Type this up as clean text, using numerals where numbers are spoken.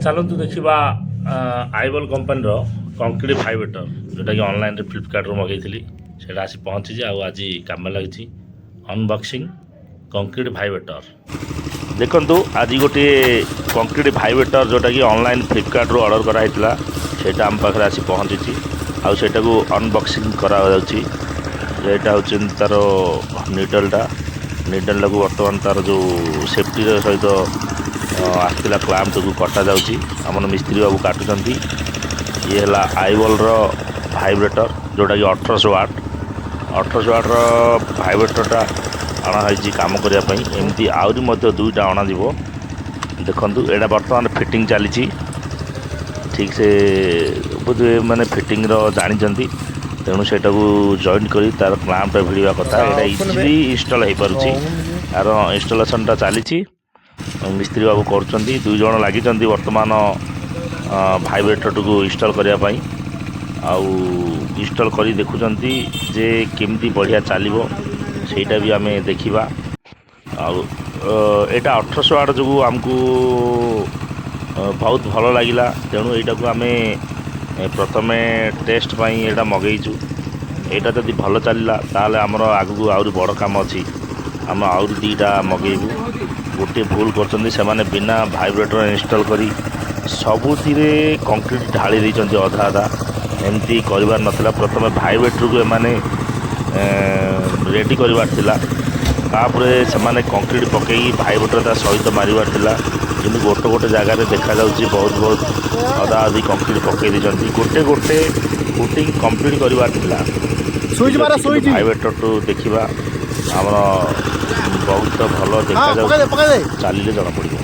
चलतु देखा आईबल company concrete fibre जोटा कि ऑनलाइन फ्लिपकार्ट मगैली से आसी पहुँची आज कम लगी अनबॉक्सिंग कंक्रीट फाइबर देखु आज गोटे कंक्रीट फाइबर जोटा कि ऑनलाइन फ्लिपकार्ट ऑर्डर कराइला सेटा आम पाखे आसी पहुँची आटा को अनबॉक्सिंग करा यहाँ हूँ तार निडलटा निडल को बर्तमान तार जो सेफ्टी सहित आसला क्लैंप को कटा जामन मिस्त्री बाबू काटुंट ये है आईबल भाइब्रेटर जोटा कि 1800 वाट भाइब्रेटरटा अणाई कम करने एमती आहरी दुईटा अणा देखु यहाँ बर्तमान फिटिंग चली ठीक से बोधे मैंने फिटिंग जानी तेणु से जॉइंट कर तार क्लैंपटा भिड़ा कथा यहाँ इजिली इनस्टॉल हो पार्टी यार इनस्टॉलेशनटा चली मिस्त्री बाबू कर दुई जन लगी बर्तमान भाइब्रेटर को इनस्टॉल करने इनस्टॉल कर देखुं जे केमती बढ़िया चलो सेटा भी आम देखा यहाँ 1800 वाट जो आमको बहुत भल लगे तेणु यहाँ को आम प्रथम टेस्ट यहाँ मगेचु यहाँ जब भल चलला ताल आमर आगू आहरी बड़ काम अच्छी आम आहरी दीटा मगेबू गोटे भूल कर बिना भाइब्रेटर इनस्टॉल करी सबुति कंक्रीट ढाली देते अधा अधा एमती कर नाला प्रथम भाइब्रेटर को एमाने रेडी कर कंक्रीट पकई भाइब्रेटर सहित मारिबार कि गोटे गोटे जगह देखा बहुत बहुत अधा अधी कंक्रीट पकई देते गोटे गोटे फुटिंग कंप्लीट कर भाइब्रेटर टू देखा आम बहुत भल देखा चलिए जना पड़ो।